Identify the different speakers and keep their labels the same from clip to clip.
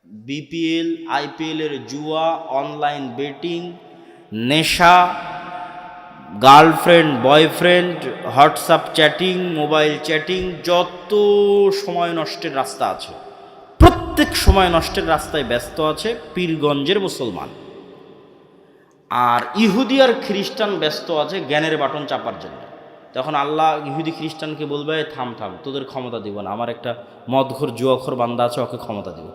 Speaker 1: BPL, আইপিএলের জুয়া, online betting, নেশা, girlfriend, boyfriend, WhatsApp chatting, mobile chatting, যত সময় নষ্টের রাস্তা আছে প্রত্যেক সময় নষ্টের রাস্তায় ব্যস্ত আছে পীরগঞ্জের মুসলমান। আর ইহুদি আর খ্রিস্টান ব্যস্ত আছে জ্ঞানের বাটন চাপার জন্য। তখন আল্লাহ ইহুদি খ্রিস্টানকে বলবে, থাম থাম, তোদের ক্ষমতা দিব না, আমার একটা মদঘর জুয়াখোর বান্দা আছে, ওকে ক্ষমতা দিব।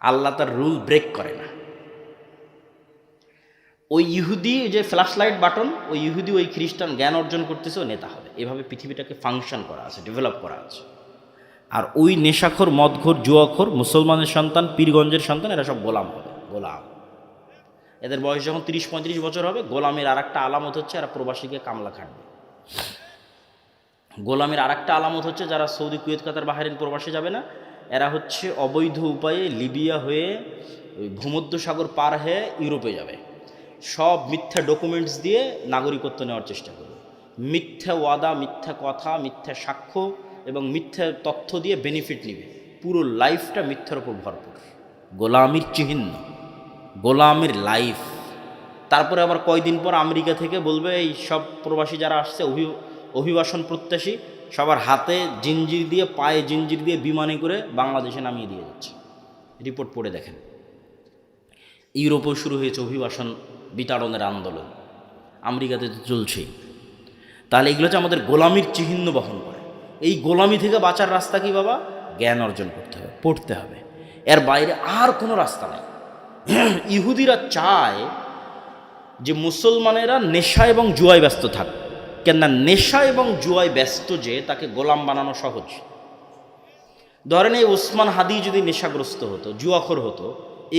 Speaker 1: আল্লাহ তার রুল ব্রেক করে না। ওই ইহুদি যে ফ্ল্যাশ লাইট বাটন, ওই ইহুদি ওই খ্রিস্টান জ্ঞান অর্জন করতেছে, ও নেতা হবে। এভাবে পৃথিবীটাকে ফাংশন করা আছে, ডেভেলপ করা আছে। আর ওই নেশাখোর, মদঘোর, জুয়াখোর মুসলমানের সন্তান, পীরগঞ্জের সন্তান, এরা সব গোলাম হবে, গোলাম। এদের বয়স যখন 30-35 বছর হবে, গোলামের আর একটা আলামত হচ্ছে এরা প্রবাসীকে কামলা খাটবে। গোলামের আর একটা আলামত হচ্ছে যারা সৌদি, কুয়েত, কাতার, বাহরাইন প্রবাসে যাবে না, এরা হচ্ছে অবৈধ উপায়ে লিবিয়া হয়ে ওই ভূমধ্যসাগর পার হয়ে ইউরোপে যাবে। সব মিথ্যা ডকুমেন্টস দিয়ে নাগরিকত্ব নেওয়ার চেষ্টা করবে। মিথ্যা ওয়াদা, মিথ্যা কথা, মিথ্যা সাক্ষ্য এবং মিথ্যা তথ্য দিয়ে বেনিফিট নেবে। পুরো লাইফটা মিথ্যার উপর ভরপুর, গোলামির চিহ্ন, গোলামের লাইফ। তারপরে আবার কয়দিন পর আমেরিকা থেকে বলবে এই সব প্রবাসী যারা আসছে অভিবাসন প্রত্যাশী, সবার হাতে জিঞ্জির দিয়ে, পায়ে জিঞ্জির দিয়ে বিমানে করে বাংলাদেশে নামিয়ে দিয়ে যাচ্ছে। রিপোর্ট পড়ে দেখেন। ইউরোপেও শুরু হয়েছে অভিবাসন বিতাড়নের আন্দোলন, আমেরিকাতে তো চলছেই। তাহলে এগুলো হচ্ছে আমাদের গোলামির চিহ্ন বহন করে। এই গোলামি থেকে বাঁচার রাস্তা কি বাবা? জ্ঞান অর্জন করতে হবে, পড়তে হবে। এর বাইরে আর কোনো রাস্তা নেই। ইহুদিরা চায় যে মুসলমানেরা নেশা এবং জুয়ায় ব্যস্ত থাক। কেননা নেশা এবং জুয়ায় ব্যস্ত যে, তাকে গোলাম বানানো সহজ। ধরেন এই ওসমান হাদি যদি নেশাগ্রস্ত হতো, জুয়াখোর হতো,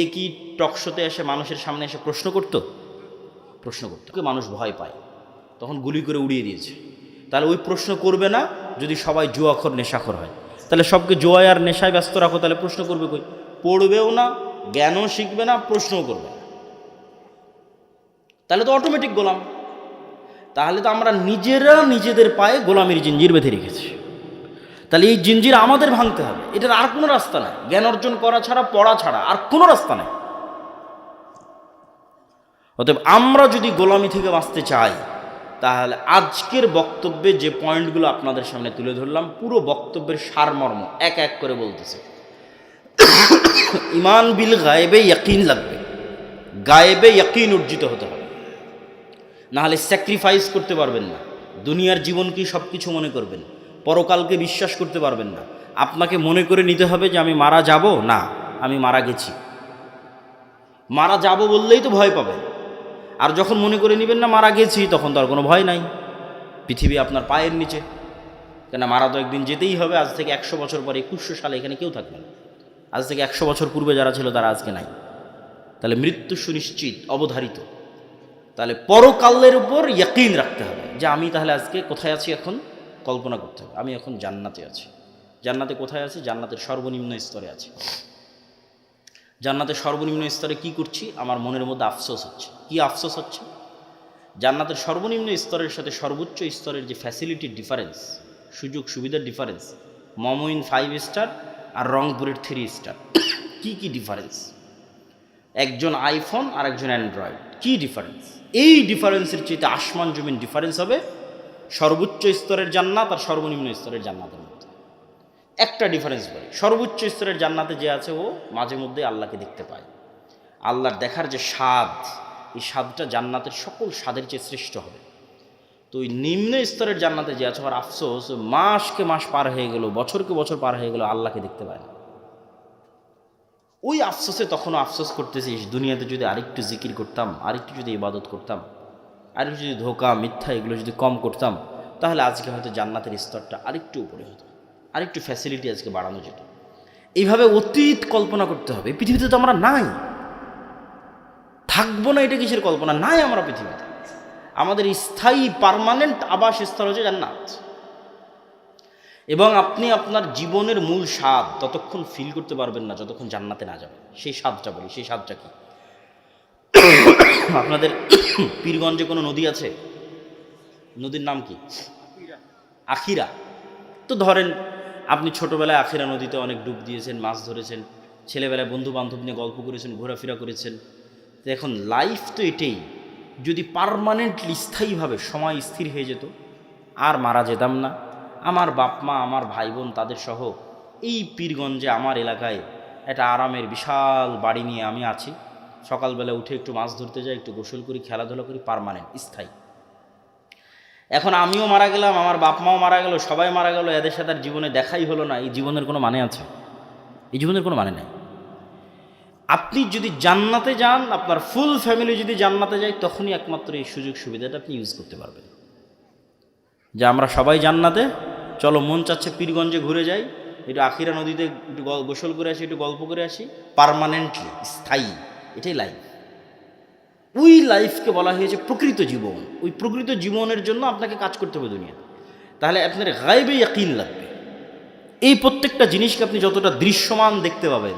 Speaker 1: এ কি টকশোতে এসে মানুষের সামনে এসে প্রশ্ন করত? মানুষ ভয় পায়, তখন গুলি করে উড়িয়ে দিয়েছে। তাহলে ওই প্রশ্ন করবে না যদি সবাই জুয়াখোর, নেশাখোর হয়। তাহলে সবকে জুয়ায় আর নেশায় ব্যস্ত রাখো, তাহলে প্রশ্ন করবে কই? পড়বেও না, জ্ঞানও শিখবে না, প্রশ্নও করবে না। তাহলে তো অটোমেটিক গোলাম। তাহলে তো আমরা নিজেরা নিজেদের পায়ে গোলামির জিঞ্জির বেঁধে রেখেছি। তাহলে এই জিঞ্জির আমাদের ভাঙতে হবে। এটার আর কোনো রাস্তা নাই, জ্ঞান অর্জন করা ছাড়া, পড়া ছাড়া আর কোনো রাস্তা নাই। অতএব আমরা যদি গোলামি থেকে বাঁচতে চাই, তাহলে আজকের বক্তব্যে যে পয়েন্টগুলো আপনাদের সামনে তুলে ধরলাম, পুরো বক্তব্যের সারমর্ম এক এক করে বলতেছে। ইমান বিল গায়েবে ইয়াকিন লাগবে, গায়েবে ইয়াকিন অর্জিত হতে হবে, নাহলে স্যাক্রিফাইস করতে পারবেন না। দুনিয়ার জীবনকেই সব কিছু মনে করবেন, পরকালকে বিশ্বাস করতে পারবেন না। আপনাকে মনে করে নিতে হবে যে আমি মারা যাব না, আমি মারা গেছি। মারা যাব বললেই তো ভয় পাবেন। আর যখন মনে করে নেবেন না মারা গেছি, তখন তো আর কোনো ভয় নাই। পৃথিবী আপনার পায়ের নিচে, কেন মারা তো একদিন যেতেই হবে। আজ থেকে 100 বছর পরে 2100 সালে এখানে কেউ থাকবে না। আজ থেকে 100 বছর পূর্বে যারা ছিল তারা আজকে নাই। তাহলে মৃত্যু সুনিশ্চিত, অবধারিত। তাহলে পরকালের উপর ইয়াকিন রাখতে হবে যে আমি তাহলে আজকে কোথায় আছি। এখন কল্পনা করতে হবে আমি এখন জান্নাতে আছি। জান্নাতে কোথায় আছি? জান্নাতের সর্বনিম্ন স্তরে আছি। জান্নাতের সর্বনিম্ন স্তরে কি করছি? আমার মনের মধ্যে আফসোস হচ্ছে। কি আফসোস হচ্ছে? জান্নাতের সর্বনিম্ন স্তরের সাথে সর্বোচ্চ স্তরের যে ফ্যাসিলিটির ডিফারেন্স, সুযোগ সুবিধার ডিফারেন্স, মমইন 5 স্টার আর রংপুরের 3 স্টার, কি ডিফারেন্স! একজন আইফোন আর একজন অ্যান্ড্রয়েড, কি ডিফারেন্স! এই ডিফারেন্সের চেয়ে আসমান জমিন ডিফারেন্স হবে সর্বোচ্চ স্তরের জান্নাত আর সর্বনিম্ন স্তরের জান্নাতের মধ্যে। একটা ডিফারেন্স বলে, সর্বোচ্চ স্তরের জান্নাতে যে আছে ও মাঝে মধ্যে আল্লাহকে দেখতে পায়। আল্লাহর দেখার যে স্বাদ, এই স্বাদটা জান্নাতের সকল স্বাদের চেয়ে শ্রেষ্ঠ হবে। তো ওই নিম্ন স্তরের জান্নাতে যে আছে, আর আফসোস মাসকে মাস পার হয়ে গেল, বছরকে বছর পার হয়ে গেল, আল্লাহকে দেখতে পায় না। ওই আফসোসে তখনও আফসোস করতেছিস, দুনিয়াতে যদি আরেকটু জিকির করতাম, আরেকটু যদি ইবাদত করতাম, আরেকটু যদি ধোঁকা, মিথ্যা এগুলো যদি কম করতাম, তাহলে আজকে হয়তো জান্নাতের স্তরটা আরেকটু উপরে হতো, আরেকটু ফ্যাসিলিটি আজকে বাড়ানো যেত। এইভাবে অতীত কল্পনা করতে হবে। পৃথিবীতে তো আমরা নাই, থাকবো না, এটা কিসের কল্পনা? নাই আমরা পৃথিবীতে। আমাদের স্থায়ী পার্মানেন্ট আবাসস্থল হচ্ছে জান্নাত। এবং আপনি আপনার জীবনের মূল স্বাদ ততক্ষণ ফিল করতে পারবেন না যতক্ষণ জান্নাতে না যাবে। সেই স্বাদটা বলি, সেই স্বাদটা কি? আপনাদের পীরগঞ্জে কোনো নদী আছে? নদীর নাম কি? আখিরা। তো ধরেন আপনি ছোটোবেলায় আখিরা নদীতে অনেক ডুব দিয়েছেন, মাছ ধরেছেন, ছেলেবেলায় বন্ধু বান্ধব নিয়ে গল্প করেছেন, ঘোরাফেরা করেছেন। তো এখন লাইফ তো এটাই, যদি পার্মানেন্টলি স্থায়ীভাবে সময় স্থির হয়ে যেত, আর মারা যেতাম না। আমার বাপ মা, আমার ভাই বোন, তাদের সহ এই পীরগঞ্জে আমার এলাকায় একটা আরামের বিশাল বাড়ি নিয়ে আমি আছি। সকালবেলা উঠে একটু মাছ ধরতে যাই, একটু গোসল করি, খেলাধুলা করি, পার্মানেন্ট স্থায়ী। এখন আমিও মারা গেলাম, আমার বাপ মাও মারা গেল, সবাই মারা গেল, এদের সাথে আর জীবনে দেখাই হলো না। এই জীবনের কোনো মানে আছে? এই জীবনের কোনো মানে নাই। আপনি যদি জান্নাতে যান, আপনার ফুল ফ্যামিলি যদি জান্নাতে যায়, তখনই একমাত্র এই সুযোগ সুবিধাটা আপনি ইউজ করতে পারবেন। যে আমরা সবাই জান্নাতে, চলো মন চাচ্ছে পীরগঞ্জে ঘুরে যাই, একটু আখিরা নদীতে একটু গোসল করে আসি, একটু গল্প করে আসি, পার্মানেন্টলি স্থায়ী। এটাই লাইফ। ওই লাইফকে বলা হয়েছে প্রকৃত জীবন। ওই প্রকৃত জীবনের জন্য আপনাকে কাজ করতে হবে দুনিয়া। তাহলে আপনার গায়বে ইয়াকিন লাগবে। এই প্রত্যেকটা জিনিসকে আপনি যতটা দৃশ্যমান দেখতে পাবেন,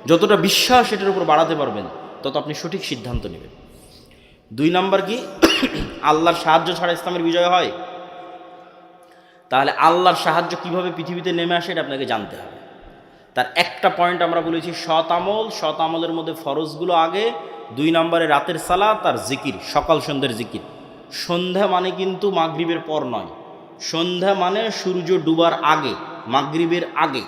Speaker 1: যতটা বিশ্বাস এটার উপর বাড়াতে পারবেন, তত আপনি সঠিক সিদ্ধান্ত নেবেন। 2 নাম্বার কি? আল্লাহর সাহায্য ছাড়া ইসলামের বিজয় হয়? তাহলে আল্লাহর সাহায্য কিভাবে পৃথিবীতে নেমে আসে এটা আপনাকে জানতে হবে। তার একটা পয়েন্ট আমরা বলেছি সৎ আমল। সৎ আমলের মধ্যে ফরজগুলো আগে, 2 নম্বরে রাতের সালাত আর জিকির, সকাল সন্ধ্যের জিকির। সন্ধ্যা মানে কিন্তু মাগরিবের পর নয়, সন্ধ্যা মানে সূর্য ডুবার আগে, মাগরিবের আগে।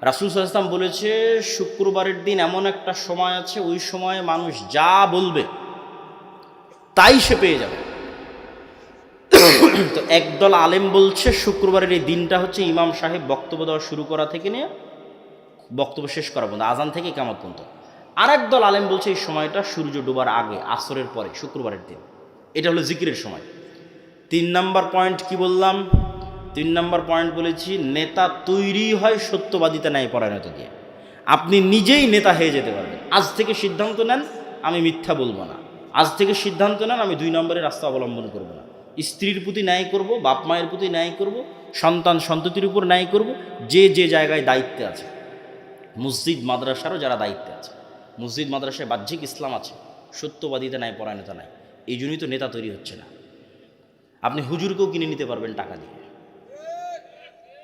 Speaker 1: রাসূল সাল্লাল্লাহু আলাইহি ওয়াসাল্লাম বলেছে শুক্রবারের দিন এমন একটা সময় আছে, ওই সময়ে মানুষ যা বলবে তাই সে পেয়ে যাবে। তো একদল আলেম বলছে শুক্রবারের এই দিনটা হচ্ছে ইমাম সাহেব বক্তব্য দেওয়া শুরু করা থেকে নিয়ে বক্তব্য শেষ করা পর্যন্ত, আজান থেকে কিয়ামত পর্যন্ত। আর একদল আলেম বলছে এই সময়টা সূর্য ডোবার আগে, আসরের পরে, শুক্রবারের দিন। এটা হলো জিকিরের সময়। 3 নম্বর পয়েন্ট কি বললাম? 3 নম্বর পয়েন্ট বলেছি নেতা তৈরি হয় সত্যবাদিতা ন্যায় পরায়ণতা দিয়ে। আপনি নিজেই নেতা হয়ে যেতে পারবেন। আজ থেকে সিদ্ধান্ত নেন আমি মিথ্যা বলবো না। আজ থেকে সিদ্ধান্ত নেন আমি 2 নম্বরের রাস্তা অবলম্বন করব না। স্ত্রীর প্রতি ন্যায় করব, বাপ মায়ের প্রতি ন্যায় করব, সন্তান সন্ততির উপর ন্যায় করব। যে যে জায়গায় দায়িত্বে আছে, মসজিদ মাদ্রাসারও যারা দায়িত্বে আছে, মসজিদ মাদ্রাসায় বাহ্যিক ইসলাম আছে, সত্যবাদিতা ন্যায় পরায়ণতা নাই। এই জন্যই তো নেতা তৈরি হচ্ছে না। আপনি হুজুরকেও কিনে নিতে পারবেন টাকা দিয়ে।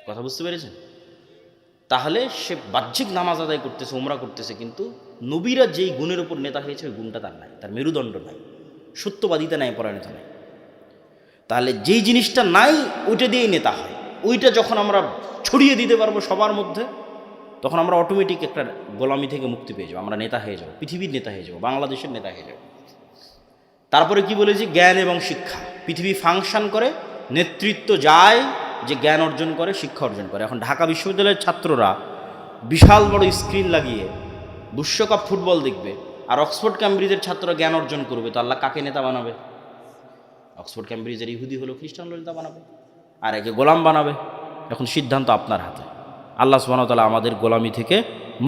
Speaker 1: কথা বুঝতে পেরেছেন? তাহলে সে বাহ্যিক নামাজ আদায় করতেছে, উমরা করতেছে, কিন্তু নবীরা যেই গুণের উপর নেতা হয়েছে ওই গুণটা তার নাই, তার মেরুদণ্ড নাই, সত্যবাদিতা নাই, পরায়ণতা নাই। তাহলে যেই জিনিসটা নাই ওইটা দিয়েই নেতা হয়। ওইটা যখন আমরা ছড়িয়ে দিতে পারবো সবার মধ্যে, তখন আমরা অটোমেটিক একটা গোলামি থেকে মুক্তি পেয়ে যাবো, আমরা নেতা হয়ে যাবো, পৃথিবীর নেতা হয়ে যাবো, বাংলাদেশের নেতা হয়ে যাবো। তারপরে কি বলেছি? জ্ঞান এবং শিক্ষা। পৃথিবী ফাংশন করে, নেতৃত্ব যায় যে জ্ঞান অর্জন করে, শিক্ষা অর্জন করে। এখন ঢাকা বিশ্ববিদ্যালয়ের ছাত্ররা বিশাল বড় স্ক্রিন লাগিয়ে বিশ্বকাপ ফুটবল দেখবে, আর অক্সফোর্ড ক্যামব্রিজের ছাত্ররা জ্ঞান অর্জন করবে, তো আল্লাহ কাকে নেতা বানাবে? অক্সফোর্ড ক্যামব্রিজের ইহুদি হলো খ্রিস্টান নেতা বানাবে, আর একে গোলাম বানাবে। এখন সিদ্ধান্ত আপনার হাতে। আল্লাহ সুবহানাহু ওয়া তাআলা আমাদের গোলামি থেকে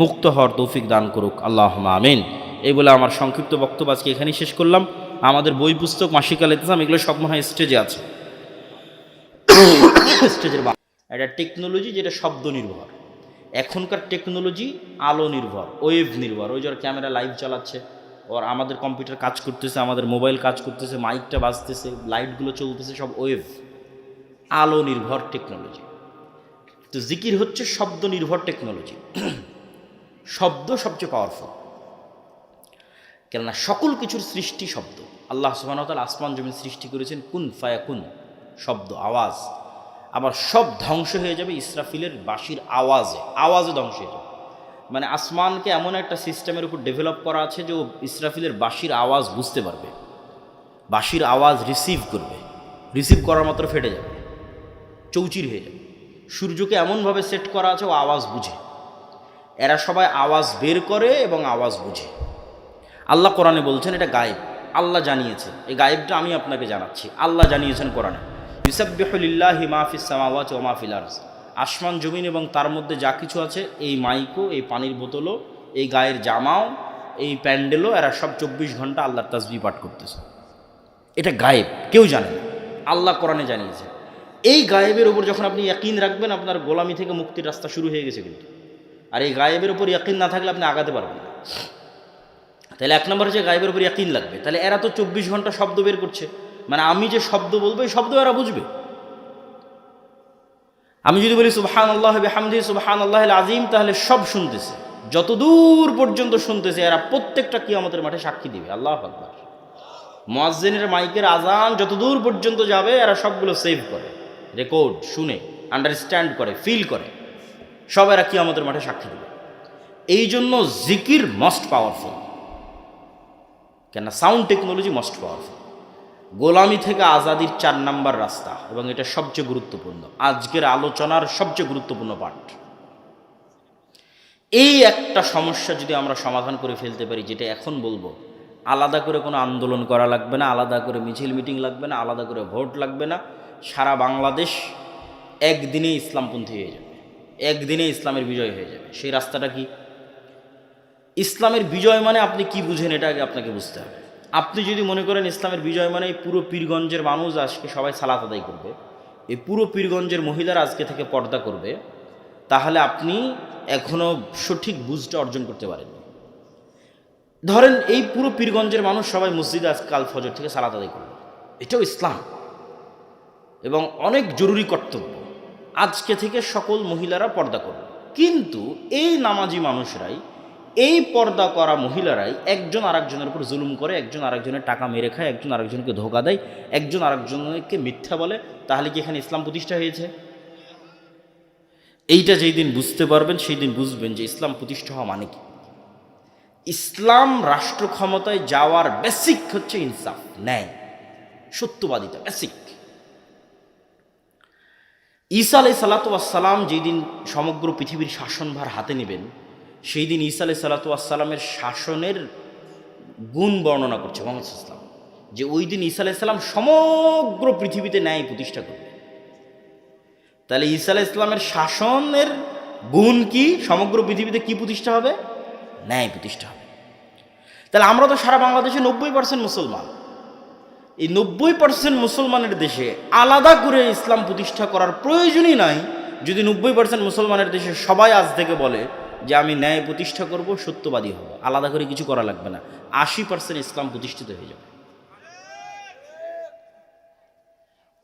Speaker 1: মুক্ত হওয়ার তৌফিক দান করুক, আল্লাহুম্মা আমিন। এই বলে আমার সংক্ষিপ্ত বক্তব্য আজকে এখানেই শেষ করলাম। আমাদের বই পুস্তক মাসিক আল ইতিসাম এগুলো সব মনে হয় স্টেজে আছে। স্টেজের এটা টেকনোলজি যেটা শব্দ নির্ভর। এখনকার টেকনোলজি আলো নির্ভর, ওয়েভ নির্ভর। ওই যারা ক্যামেরা লাইভ চালাচ্ছে, ওর আমাদের কম্পিউটার কাজ করতেছে, আমাদের মোবাইল কাজ করতেছে, মাইকটা বাজতেছে, লাইটগুলো চলতেছে, সব ওয়েভ, আলো নির্ভর টেকনোলজি। তো জিকির হচ্ছে শব্দ নির্ভর টেকনোলজি। শব্দ সবচেয়ে পাওয়ারফুল, কেননা সকল কিছুর সৃষ্টি শব্দ। আল্লাহ সুবহানাহু ওয়া তাআলা আসমান জমিন সৃষ্টি করেছেন কুন ফায়াকুন, শব্দ, আওয়াজ। আবার সব ধ্বংস হয়ে যাবে ইসরাফিলের বাঁশির আওয়াজে, আওয়াজে ধ্বংস হয়ে যাবে। মানে আসমানকে এমন একটা সিস্টেমের উপর ডেভেলপ করা আছে যে ও ইসরাফিলের বাঁশির আওয়াজ বুঝতে পারবে, বাঁশির আওয়াজ রিসিভ করবে, রিসিভ করার মাত্র ফেটে যাবে, চৌচির হয়ে যাবে। সূর্যকে এমনভাবে সেট করা আছে ও আওয়াজ বুঝে। এরা সবাই আওয়াজ বের করে এবং আওয়াজ বুঝে। আল্লাহ কোরআনে বলছেন এটা গায়েব, আল্লাহ জানিয়েছে। এই গায়েবটা আমি আপনাকে জানাচ্ছি, আল্লাহ জানিয়েছেন কোরআনে। ইউসাব্বিহু লিল্লাহি মা ফিস সামাওয়াতি ওয়া মা ফিল আরজ। আসমান জমিন এবং তার মধ্যে যা কিছু আছে, এই মাইকও, এই পানির বোতলও, এই গায়ের জামাও, এই প্যান্ডেলও, এরা সব 24 ঘন্টা আল্লাহর তাসবিহ পাঠ করতেছে। এটা গায়েব, কেউ জানে না, আল্লাহ কোরআনে জানিয়েছে। এই গায়েবের উপর যখন আপনি ইয়াকিন রাখবেন, আপনার গোলামি থেকে মুক্তির রাস্তা শুরু হয়ে গেছে কিন্তু। আর এই গায়েবের উপর ইয়াকিন না থাকলে আপনি আগাতে পারবেন না। তাহলে 1 নম্বর হচ্ছে গায়েবের উপর ইয়াকিন লাগবে। তাহলে এরা তো 24 ঘন্টা শব্দ বের করছে, মানে আমি যে শব্দ বলবো এই শব্দ এরা বুঝবে। আমি যদি বলি সুবহানাল্লাহ বিহামদিহি সুবহানাল্লাহিল আযীম, তাহলে সব শুনতেছে, যতদূর পর্যন্ত শুনতেছে এরা প্রত্যেকটা কিয়ামতের মাঠে সাক্ষী দিবে। আল্লাহু আকবার। মুয়াজ্জিনের মাইকের আজান যতদূর পর্যন্ত যাবে এরা সবগুলো সেভ করে, রেকর্ড, শুনে, আন্ডারস্ট্যান্ড করে, ফিল করে, সব এরা কিয়ামতের মাঠে সাক্ষী দিবে। এই জন্য জিকির মোস্ট পাওয়ারফুল, কেন সাউন্ড টেকনোলজি মোস্ট পাওয়ারফুল। গোলামি থেকে আজাদির 4 নাম্বার রাস্তা, এবং এটা সবচেয়ে গুরুত্বপূর্ণ, আজকের আলোচনার সবচেয়ে গুরুত্বপূর্ণ পার্ট। এই একটা সমস্যা যদি আমরা সমাধান করে ফেলতে পারি, যেটা এখন বলবো, আলাদা করে কোনো আন্দোলন করা লাগবে না, আলাদা করে মিছিল মিটিং লাগবে না, আলাদা করে ভোট লাগবে না, সারা বাংলাদেশ একদিনে ইসলামপন্থী হয়ে যাবে, একদিনে ইসলামের বিজয় হয়ে যাবে। সেই রাস্তাটা কি? ইসলামের বিজয় মানে আপনি কি বুঝেন, এটা আগে আপনাকে বুঝতে হবে। আপনি যদি মনে করেন ইসলামের বিজয় মানে এই পুরো পীরগঞ্জের মানুষ আজকে সবাই সালাত আদায় করবে, এই পুরো পীরগঞ্জের মহিলারা আজকে থেকে পর্দা করবে, তাহলে আপনি এখনও সঠিক বুঝটা অর্জন করতে পারেননি। ধরেন এই পুরো পীরগঞ্জের মানুষ সবাই মসজিদে আজ কাল ফজর থেকে সালাত আদায় করবে, এটাও ইসলাম এবং অনেক জরুরি কর্তব্য। আজকে থেকে সকল মহিলারা পর্দা করবে, কিন্তু এই নামাজি মানুষরাই, এই পর্দা করা মহিলারাই একজন আরেকজনের উপর জুলুম করে, একজন আরেকজনের টাকা মেরে খায়, একজন আরেকজনকে ধোকা দেয়, একজন আরেকজনকে মিথ্যা বলে। তাহলে কি এখানে ইসলাম প্রতিষ্ঠা হয়েছে? এইটা যেই দিন বুঝতে পারবেন সেই দিন বুঝবেন যে ইসলাম প্রতিষ্ঠা হওয়া মানে কি। ইসলাম রাষ্ট্র ক্ষমতায় যাওয়ার বেসিক হচ্ছে ইনসাফ, ন্যায়, সত্যবাদিতা, বেসিক। ঈসা আলাইহিস সালাতু ওয়াস সালাম যেই দিন সমগ্র পৃথিবীর শাসনভার হাতে নেবেন, সেই দিন ঈসা আলাইহিস সালাতু ওয়াস সালামের শাসনের গুণ বর্ণনা করছে মুহাম্মদ সাল্লাল্লাহু আলাইহি ওয়াসাল্লাম, যে ওই দিন ঈসা আলাইহিস সালাম সমগ্র পৃথিবীতে ন্যায় প্রতিষ্ঠা করবে। তাহলে ঈসা আলাইহিস সালামের শাসনের গুণ কি? সমগ্র পৃথিবীতে কি প্রতিষ্ঠা হবে? ন্যায় প্রতিষ্ঠা হবে। তাহলে আমরা তো সারা বাংলাদেশে 90% মুসলমান, এই 90% মুসলমানের দেশে আলাদা করে ইসলাম প্রতিষ্ঠা করার প্রয়োজনই নাই। যদি 90% মুসলমানের দেশে সবাই আজ থেকে বলে যে আমি ন্যায় প্রতিষ্ঠা করব, সত্যবাদী হব, আলাদা করে কিছু করা লাগবে না, 80% ইসলাম প্রতিষ্ঠিত হয়ে যাবে।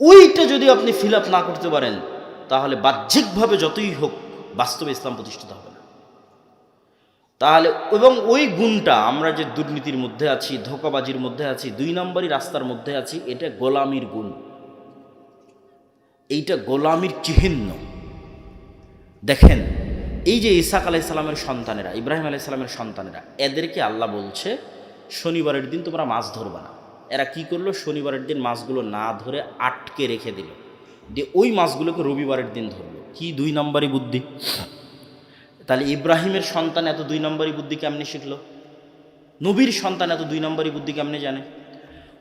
Speaker 1: ওইটা যদি আপনি ফিল আপ না করতে পারেন, তাহলে বাহ্যিকভাবে যতই হোক বাস্তবে ইসলাম প্রতিষ্ঠিত হবে না। তাহলে এবং ওই গুণটা, আমরা যে দুর্নীতির মধ্যে আছি, ধোঁকাবাজির মধ্যে আছি, 2 নম্বরই রাস্তার মধ্যে আছি, এটা গোলামির গুণ, এইটা গোলামির চিহ্ন। দেখেন এই যে ইসাক আলাইহিস সালামের সন্তানেরা, ইব্রাহিম আলাইহিস সালামের সন্তানেরা, এদেরকে আল্লাহ বলছে শনিবারের দিন তোমরা মাছ ধরবা না। এরা কি করলো? শনিবারের দিন মাছগুলো না ধরে আটকে রেখে দিল, দিয়ে ওই মাছগুলোকে রবিবারের দিন ধরলো। কি 2 নম্বরই বুদ্ধি! তাহলে ইব্রাহিমের সন্তান এত 2 নম্বরই বুদ্ধি কেমনে শিখলো? নবীর সন্তান এত 2 নম্বরই বুদ্ধি কেমনে জানে?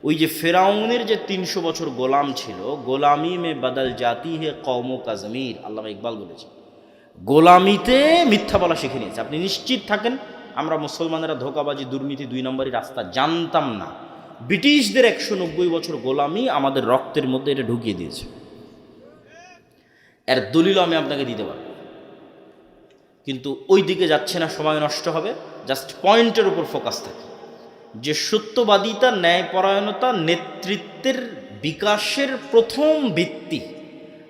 Speaker 1: ওই যে ফেরাউনের যে 300 বছর গোলাম ছিল, গোলামি মে বদল জাতি হে কওমো কা জমির, আল্লামা ইকবাল বলেছে, গোলামিতে মিথ্যা বলা শিখে নিয়েছে। আপনি নিশ্চিত থাকেন আমরা মুসলমানেরা ধোঁকাবাজি, দুর্নীতি, 2 নম্বরই রাস্তা জানতাম না। ব্রিটিশদের 190 বছর গোলামি আমাদের রক্তের মধ্যে এটা ঢুকিয়ে দিয়েছে। এর দলিল আমি আপনাকে দিতে পারব, কিন্তু ওই দিকে যাচ্ছে না, সময় নষ্ট হবে। জাস্ট পয়েন্টের উপর ফোকাস থাকে যে সত্যবাদিতা, ন্যায়পরায়ণতা নেতৃত্বের বিকাশের প্রথম ভিত্তি,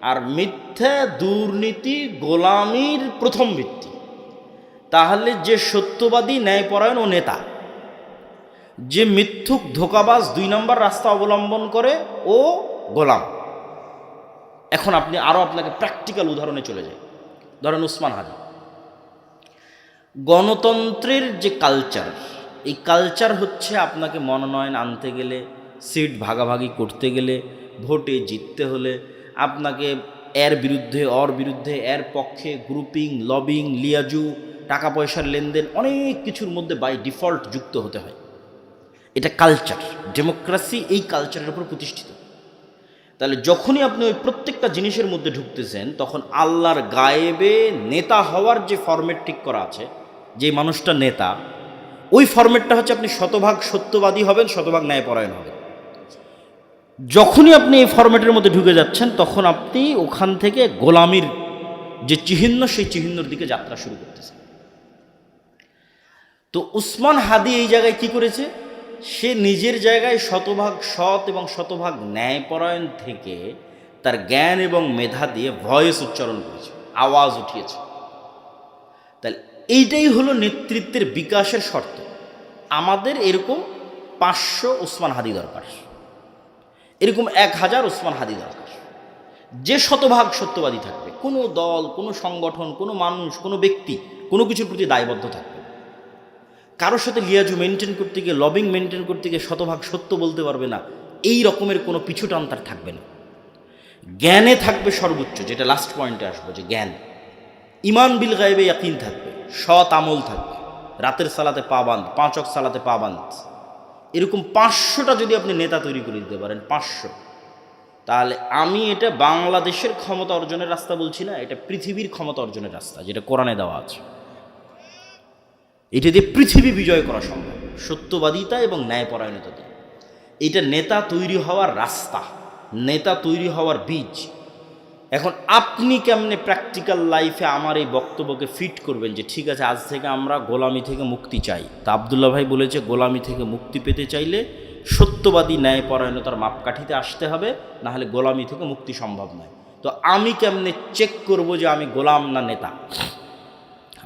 Speaker 1: আর মিথ্যা, দুর্নীতি, গোলামির প্রথম ভিত্তি। তাহলে যে সত্যবাদী, ন্যায়পরায়ণ ও নেতা, যে মিথ্যুক, ধোঁকাবাজ, 2 নম্বর রাস্তা অবলম্বন করে ও গোলাম। এখন আপনি আরও আপনাকে প্র্যাকটিক্যাল উদাহরণে চলে যাই। ধরেন উসমান হাদি, গণতন্ত্রের যে কালচার, এই কালচার হচ্ছে আপনাকে মনোনয়ন আনতে গেলে, সিট ভাগাভাগি করতে গেলে, ভোটে জিততে হলে আপনাকে এর বিরুদ্ধে, ওর বিরুদ্ধে, এর পক্ষে গ্রুপিং, লবিং, লিয়াজু, টাকা পয়সার লেনদেন, অনেক কিছুর মধ্যে বাই ডিফল্ট যুক্ত হতে হয়। এটা কালচার, ডেমোক্রেসি এই কালচারের উপর প্রতিষ্ঠিত। তাহলে যখনই আপনি ওই প্রত্যেকটা জিনিসের মধ্যে ঢুকতেছেন, তখন আল্লাহর গায়েবে নেতা হওয়ার যে ফরম্যাট ঠিক করা আছে, যে মানুষটা নেতা, ওই ফরম্যাটটা হচ্ছে আপনি শতভাগ সত্যবাদী হবেন, শতভাগ ন্যায়পরায়ণ হবেন। যখনই আপনি এই ফরম্যাটের মধ্যে ঢুকে যাচ্ছেন, তখন আপনি ওখান থেকে গোলামির যে চিহ্ন, সেই চিহ্নর দিকে যাত্রা শুরু করতেছেন। তো উসমান হাদি এই জায়গায় কি করেছে? সে নিজের জায়গায় শতভাগ সৎ এবং শতভাগ ন্যায়পরায়ণ থেকে তার জ্ঞান এবং মেধা দিয়ে ভয়েস উচ্চারণ করেছে, আওয়াজ উঠিয়েছে। তাহলে এইটাই হলো নেতৃত্বের বিকাশের শর্ত। আমাদের এরকম 500 ওসমান হাদি দরকার, এরকম 1000 ওসমান হাদি দরকার, যে শতভাগ সত্যবাদী থাকবে। কোনো দল, কোনো সংগঠন, কোনো মানুষ, কোনো ব্যক্তি কোনো কিছুর প্রতি দায়বদ্ধ থাকবে। কারোর সাথে লিয়াজু মেনটেন করতে গিয়ে, লবিং মেনটেন করতে গিয়ে শতভাগ সত্য বলতে পারবে না, এই রকমের কোনো পিছু টান তার থাকবে না। জ্ঞানে থাকবে সর্বোচ্চ, যেটা লাস্ট পয়েন্টে আসবো, যে জ্ঞান। ইমান বিল গায়বে ইয়াকিন থাকবে, সৎ আমল থাকবে, রাতের সালাতে পাবান্দ, 5 ওয়াক্ত সালাতে পাবান্দ। এরকম 500টা যদি আপনি নেতা তৈরি করে দিতে পারেন, 500, তাহলে আমি এটা বাংলাদেশের ক্ষমতা অর্জনের রাস্তা বলছি না, এটা পৃথিবীর ক্ষমতা অর্জনের রাস্তা, যেটা কোরআনে দেওয়া আছে। এটা দিয়ে পৃথিবী বিজয় করা সম্ভব, সত্যবাদিতা এবং ন্যায়পরায়ণতা দিয়ে। এটা নেতা তৈরি হওয়ার রাস্তা, নেতা তৈরি হওয়ার বীজ। এখন আপনি কেমনে প্র্যাকটিক্যাল লাইফে আমার এই বক্তব্যকে ফিট করবেন যে ঠিক আছে, আজ থেকে আমরা গোলামি থেকে মুক্তি চাই। তা আবদুল্লাহ ভাই বলেছে, গোলামি থেকে মুক্তি পেতে চাইলে সত্যবাদী ন্যায়পরায়ণতার মাপকাঠিতে আসতে হবে, না হলে গোলামি থেকে মুক্তি সম্ভব নয়। তো আমি কেমনে চেক করব যে আমি গোলাম না নেতা?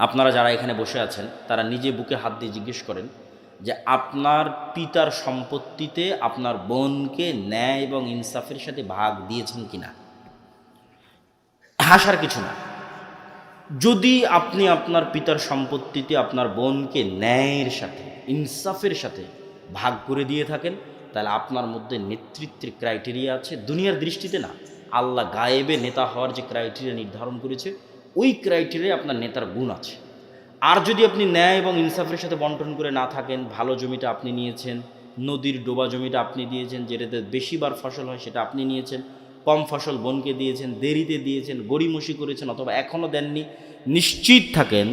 Speaker 1: আপনারা যারা এখানে বসে আছেন তারা নিজে বুকে হাত দিয়ে জিজ্ঞেস করেন যে আপনার পিতার সম্পত্তিতে আপনার বোনকে ন্যায় এবং ইনসাফের সাথে ভাগ দিয়েছেন কিনা। হাসার কিছু না। যদি আপনি আপনার পিতার সম্পত্তিতে আপনার বোনকে ন্যায়ের সাথে, ইনসাফের সাথে ভাগ করে দিয়ে থাকেন, তাহলে আপনার মধ্যে নেতৃত্বের ক্রাইটেরিয়া আছে। দুনিয়ার দৃষ্টিতে না, আল্লাহ গায়েবে নেতা হওয়ার যে ক্রাইটেরিয়া নির্ধারণ করেছে, ওই ক্রাইটেরিয়ায় আপনার নেতার গুণ আছে। আর যদি আপনি ন্যায় এবং ইনসাফের সাথে বন্টন করে না থাকেন, ভালো জমিটা আপনি নিয়েছেন, নদীর ডোবা জমিটা আপনি দিয়েছেন, যেটাতে বেশিবার ফসল হয় সেটা আপনি নিয়েছেন, কম ফসল বোনকে দিয়েছেন, দেরিতে দিয়েছেন, গড়িমসি করেছেন, অথবা এখনও দেননি, নিশ্চিত থাকেন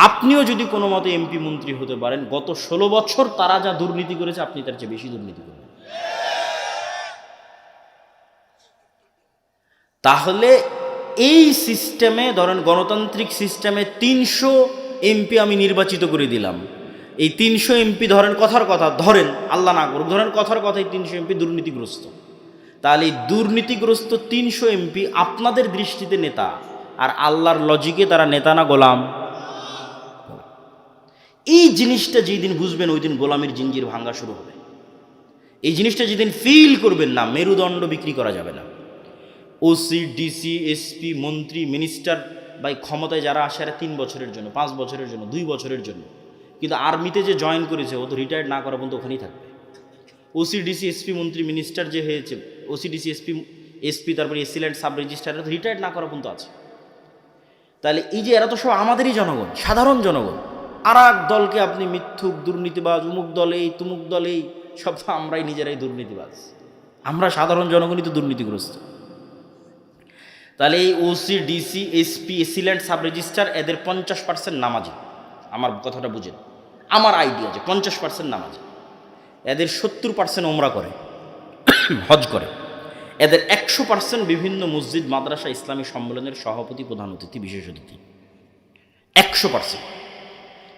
Speaker 1: আপনিও যদি কোনো মতে এমপি মন্ত্রী হতে পারেন, গত 16 বছর তারা যা দুর্নীতি করেছে আপনি তার চেয়ে বেশি দুর্নীতি করবেন। তাহলে এই সিস্টেমে, ধরেন গণতান্ত্রিক সিস্টেমে 300 এমপি আমি নির্বাচিত করে দিলাম। এই 300 এমপি ধরেন কথার কথা, ধরেন আল্লাহ না করুক, ধরেন কথার কথাই 300 এমপি দুর্নীতিগ্রস্ত। তাহলে এই দুর্নীতিগ্রস্ত 300 এমপি আপনাদের দৃষ্টিতে নেতা, আর আল্লাহর লজিকে তারা নেতা না গোলাম? এই জিনিসটা যেই দিন বুঝবেন, ওই দিন গোলামির জিঞ্জির ভাঙা শুরু হবে। এই জিনিসটা যেদিন ফিল করবেন না, মেরুদণ্ড বিক্রি করা যাবে না। ওসি, ডিসি, এসপি, মন্ত্রী, মিনিস্টার, ভাই ক্ষমতায় যারা আসে 3 বছরের জন্য, 5 বছরের জন্য, 2 বছরের জন্য, কিন্তু আর্মিতে যে জয়েন করেছে ও তো রিটায়ার্ড না করা পর্যন্ত ওখানেই থাকবে। ওসি, ডিসি, এসপি, মন্ত্রী, মিনিস্টার যে হয়েছে, ওসি, ডিসি, এসপি, তারপরে এসিল্যান্ড, সাব রেজিস্ট্রার, রিটায়ার্ড না করা পর্যন্ত আছে। তাহলে এই যে এরা তো সব আমাদেরই জনগণ, সাধারণ জনগণ। আর এক দলকে আপনি মিথ্যুক, দুর্নীতিবাজ, উমুক দলেই তুমুক দলেই, সব তো আমরাই নিজেরাই দুর্নীতিবাজ। আমরা সাধারণ জনগণই তো দুর্নীতিগ্রস্ত। তাহলে এই OC, DC, SP, AC land, sub registrar, এদের 50% নামাজি। আমার কথাটা বুঝেন, আমার আইডিয়া যে 50% নামাজি, এদের 70% ওমরা করে, হজ করে, এদের 100% বিভিন্ন মসজিদ, মাদ্রাসা, ইসলামী সম্মেলনের সভাপতি, প্রধান অতিথি, বিশেষ অতিথি, 100%।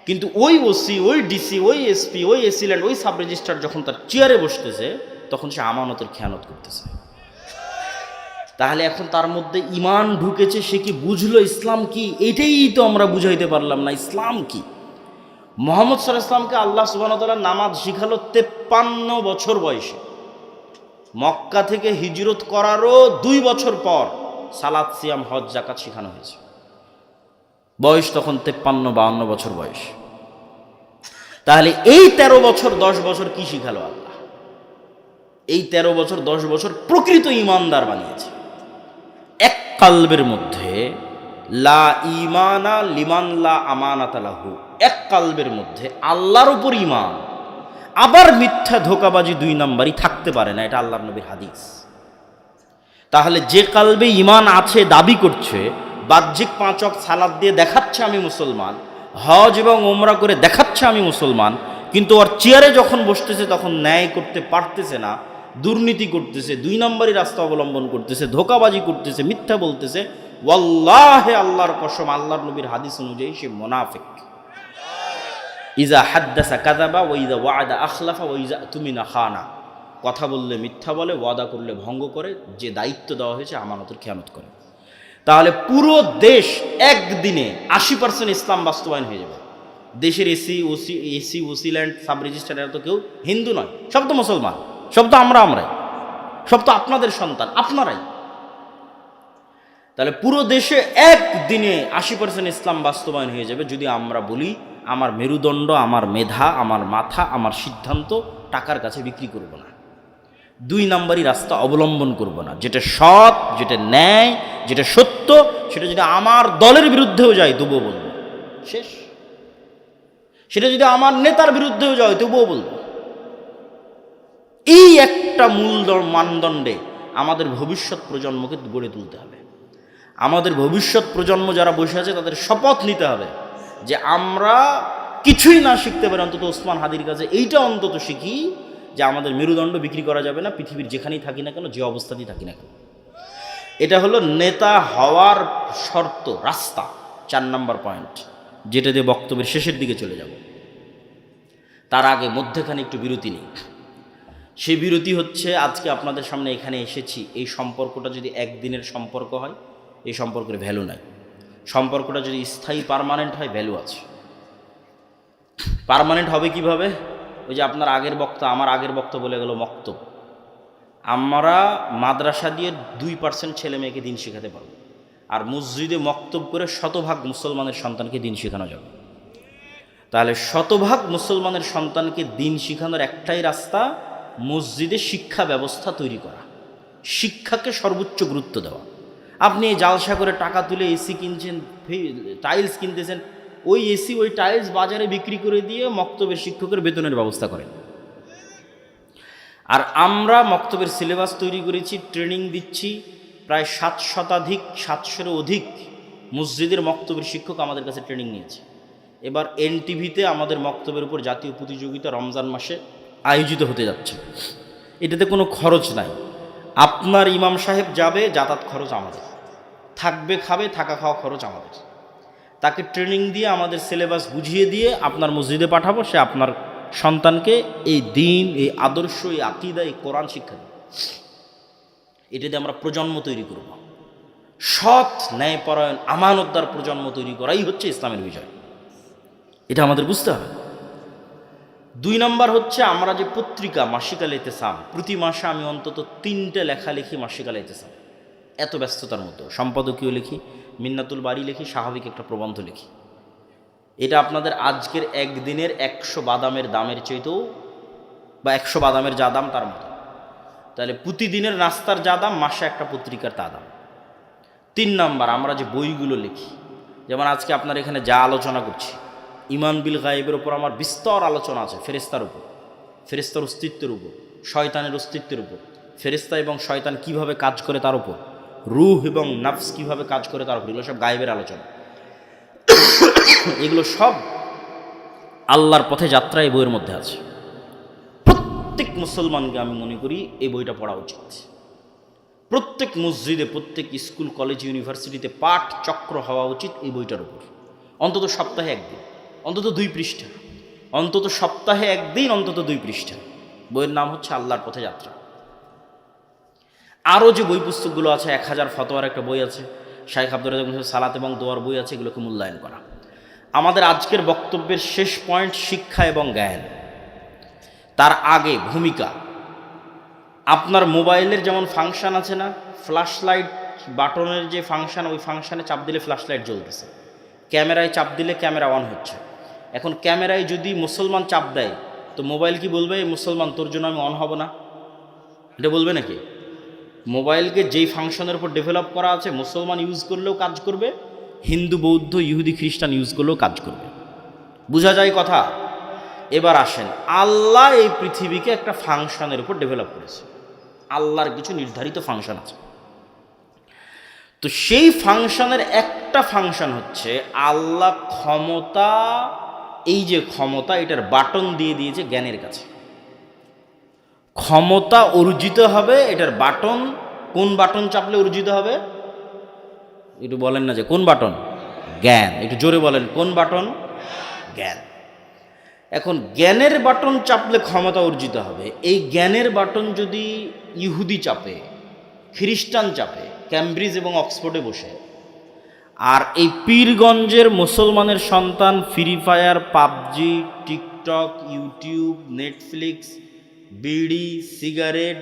Speaker 1: কিন্তু ওই ওসি, ওই ডিসি, ওই এসপি, ওই এসিল্যান্ড, ওই সাব রেজিস্ট্রার যখন তার চেয়ারে বসতেছে, তখন সে আমানতের খেয়ানত করতেছে। তাহলে এখন তার মধ্যে ইমান ঢুকেছে, সে কি বুঝলো ইসলাম কি? এটাই তো আমরা বুঝাইতে পারলাম না ইসলাম কি। মুহাম্মদ সাল্লাল্লাহু আলাইহি ওয়াসাল্লামকে আল্লাহ সুবহানাহু ওয়া তাআলা নামাজ শিখালো 53 বছর বয়সে। মক্কা থেকে হিজরত করারও 2 বছর পর সালাত, সিয়াম, হজ, যাকাত শেখানো হয়েছে। বয়স তখন 53-52 বছর বয়স। তাহলে এই 13 বছর 10 বছর কি শিখালো আল্লাহ? এই 13 বছর 10 বছর প্রকৃত ইমানদার বানিয়েছে। এক কালবের মধ্যে লা ইমানা লিমান লা আমানাতা লাহু, এক কালবের মধ্যে আল্লাহর উপর ইমান, আবার মিথ্যা ধোঁকাবাজি 2 নাম্বারই থাকতে পারে না। এটা আল্লাহর নবীর হাদিস। তাহলে যে কালবে ইমান আছে, দাবি করছে, বাহ্যিক 5 ওয়াক্ত সালাত দিয়ে দেখাচ্ছে আমি মুসলমান, হজ এবং ওমরা করে দেখাচ্ছে আমি মুসলমান, কিন্তু ওর চেয়ারে যখন বসতেছে তখন ন্যায় করতে পারতেছে না, দুর্নীতি করতেছে, 2 নম্বরই রাস্তা অবলম্বন করতেছে, ধোঁকাবাজি করতেছে, মিথ্যা বলতেছে, ওয়াল্লাহে আল্লাহর কসম, আল্লাহর নবীর হাদিস অনুযায়ী সে মুনাফিক। ইজা হাদ্দাসা কাযাবা ওয়া ইজা ওয়া'দা আখলাফা ওয়া ইজা তুমিনা খানা। কথা বললে মিথ্যা বলে, ওয়াদা করলে ভঙ্গ করে, যে দায়িত্ব দেওয়া হয়েছে আমানতের খেয়ানত করে। তাহলে পুরো দেশ একদিনে 80% ইসলাম বাস্তবায়ন হয়ে যাবে। দেশের AC OC land sub registrar এরা তো কেউ হিন্দু নয়, সব তো মুসলমান, সব তো আমরাই, সব তো আপনাদের সন্তান, আপনারাই। তাহলে পুরো দেশে একদিনে 80% ইসলাম বাস্তবায়ন হয়ে যাবে যদি আমরা বলি আমার মেরুদণ্ড, আমার মেধা, আমার মাথা, আমার সিদ্ধান্ত টাকার কাছে বিক্রি করব না। 2 নম্বরই রাস্তা অবলম্বন করব না। যেটা সৎ, যেটা ন্যায়, যেটা সত্য, সেটা যদি আমার দলের বিরুদ্ধেও যায় তবুও বলবো, শেষ। সেটা যদি আমার নেতার বিরুদ্ধেও যায় তবুও বলবো। এই একটা মূল মানদণ্ডে আমাদের ভবিষ্যৎ প্রজন্মকে গড়ে তুলতে হবে। আমাদের ভবিষ্যৎ প্রজন্ম যারা বসে আছে তাদের শপথ নিতে হবে যে আমরা কিছুই না শিখতে পারি, অন্তত ওসমান হাদির কাছে এইটা অন্তত শিখি যে আমাদের মেরুদণ্ড বিক্রি করা যাবে না, পৃথিবীর যেখানেই থাকি না কেন, যে অবস্থাতেই থাকি না কেন। এটা হলো নেতা হওয়ার শর্ত, রাস্তা। 4 নম্বর পয়েন্ট, যেটা দিয়ে বক্তব্যের শেষের দিকে চলে যাব। তার আগে মধ্যেখানে একটু বিরতি নেই। সেই বিরতি হচ্ছে, আজকে আপনাদের সামনে এখানে এসেছি, এই সম্পর্কটা যদি একদিনের সম্পর্ক হয়, এই সম্পর্কের ভ্যালু নাই। সম্পর্কটা যদি স্থায়ী পার্মানেন্ট হয়, ভ্যালু আছে। পার্মানেন্ট হবে কিভাবে? ওই যে আপনার আগের বক্তা, আমার আগের বক্তা বলে গেল মক্তব। আমরা মাদ্রাসা দিয়ে 2% ছেলে মেয়েকে দিন শেখাতে পারব, আর মসজিদে মক্তব করে 100% মুসলমানের সন্তানকে দিন শেখানো যাবে। তাহলে 100% মুসলমানের সন্তানকে দিন শেখানোর একটাই রাস্তা, মসজিদে শিক্ষা ব্যবস্থা তৈরি করা, শিক্ষাকে সর্বোচ্চ গুরুত্ব দেওয়া। আপনি এই জালসা করে টাকা তুলে এসি কিনছেন, টাইলস কিনতেছেন, ওই এসি ওই টাইলস বাজারে বিক্রি করে দিয়ে মক্তবের শিক্ষকের বেতনের ব্যবস্থা করেন। আর আমরা মক্তবের সিলেবাস তৈরি করেছি, ট্রেনিং দিচ্ছি, প্রায় 700 অধিক মসজিদের মক্তবের শিক্ষক আমাদের কাছে ট্রেনিং নিয়েছে। এবার এনটিভিতে আমাদের মক্তবের উপর জাতীয় প্রতিযোগিতা রমজান মাসে আয়োজিত হতে যাচ্ছে। এটাতে কোনো খরচ নাই। আপনার ইমাম সাহেব যাবে, যাতায়াত খরচ আমাদের, থাকবে খাবে, থাকা খাওয়া খরচ আমাদের। তাকে ট্রেনিং দিয়ে আমাদের সিলেবাস বুঝিয়ে দিয়ে আপনার মসজিদে পাঠাবো, সে আপনার সন্তানকে এই দিন, এই আদর্শ, এই আকীদা, এই কোরআন শিক্ষা দেবে। এটাতে আমরা প্রজন্ম তৈরি করব। সৎ, ন্যায়পরায়ণ, আমানতদার প্রজন্ম তৈরি করাই হচ্ছে ইসলামের বিষয়। এটা আমাদের বুঝতে হবে। 2 নম্বর হচ্ছে, আমরা যে পত্রিকা মাসিক আল ইতিসাম, প্রতি মাসে আমি অন্তত 3টে লেখা লিখি মাসিক আল ইতিসাম। এত ব্যস্ততার মতো সম্পাদকীয় লিখি, মিন্নাতুল বাড়ি লিখি, স্বাভাবিক একটা প্রবন্ধ লিখি। এটা আপনাদের আজকের একদিনের 100 বাদামের দামের চাইতেও, বা 100 বাদামের যা দাম তার মতো। তাহলে প্রতিদিনের নাস্তার যা দাম, মাসে একটা পত্রিকার তা দাম। 3 নম্বর, আমরা যে বইগুলো লিখি, যেমন আজকে আপনার এখানে যা আলোচনা করছি, ঈমান বিল গায়েবের উপর আমার বিস্তর আলোচনা আছে, ফেরেশতার উপর, ফেরেশতার অস্তিত্বের উপর, শয়তানের অস্তিত্বের উপর, ফেরেশতা এবং শয়তান কিভাবে কাজ করে তার উপর, রূহ এবং নফস কিভাবে কাজ করে তার উপর। এগুলো সব গায়েবের আলোচনা। এগুলো সব আল্লাহর পথে যাত্রা এই বইয়ের মধ্যে আছে। প্রত্যেক মুসলমানকে আমি মনে করি এই বইটা পড়া উচিত। প্রত্যেক মসজিদে, প্রত্যেক স্কুল, কলেজ, ইউনিভার্সিটিতে পাঠ চক্র হওয়া উচিত এই বইটার উপর। অন্তত সপ্তাহে একদিন, অন্তত 2 পৃষ্ঠা, অন্তত সপ্তাহে একদিন, অন্তত 2 পৃষ্ঠা। বইয়ের নাম হচ্ছে আল্লাহর পথে যাত্রা। আরও যে বই পুস্তকগুলো আছে, 1000 ফতোয়ার একটা বই আছে, শাইখ আব্দুর রাজ্জাক সালাত এবং দোয়ার বই আছে, এগুলোকে মূল্যায়ন করা। আমাদের আজকের বক্তব্যের শেষ পয়েন্ট, শিক্ষা এবং জ্ঞান। তার আগে ভূমিকা। আপনার মোবাইলের যেমন ফাংশন আছে না, ফ্ল্যাশ লাইট বাটনের যে ফাংশন, ওই ফাংশনে চাপ দিলে ফ্ল্যাশ লাইট জ্বলতেছে, ক্যামেরায় চাপ দিলে ক্যামেরা অন হচ্ছে। এখন ক্যামেরায় যদি মুসলমান চাপ দেয়, তো মোবাইল কি বলবে, মুসলমান তোর জন্য আমি অন হব না? এটা বলবে নাকি? মোবাইলকে যেই ফাংশনের উপর ডেভেলপ করা আছে, মুসলমান ইউজ করলেও কাজ করবে, হিন্দু, বৌদ্ধ, ইহুদি, খ্রিস্টান ইউজ করলেও কাজ করবে। বোঝা যায় কথা? এবার আসেন, আল্লাহ এই পৃথিবীকে একটা ফাংশনের উপর ডেভেলপ করেছে। আল্লাহর কিছু নির্ধারিত ফাংশন আছে। তো সেই ফাংশনের একটা ফাংশন হচ্ছে আল্লাহ ক্ষমতা, এই যে ক্ষমতা, এটার বাটন দিয়ে দিয়েছে জ্ঞানের কাছে। ক্ষমতা অর্জিত হবে, এটার বাটন, কোন বাটন চাপলে অর্জিত হবে? একটু বলেন না যে কোন বাটন? জ্ঞান। একটু জোরে বলেন, কোন বাটন? জ্ঞান। এখন জ্ঞানের বাটন চাপলে ক্ষমতা অর্জিত হবে, এই জ্ঞানের বাটন যদি ইহুদি চাপে, খ্রিস্টান চাপে, ক্যামব্রিজ এবং অক্সফোর্ডে বসে, আর এই পীরগঞ্জের মুসলমানের সন্তান free fire, PUBG, TikTok, YouTube, Netflix, বিড়ি, সিগারেট,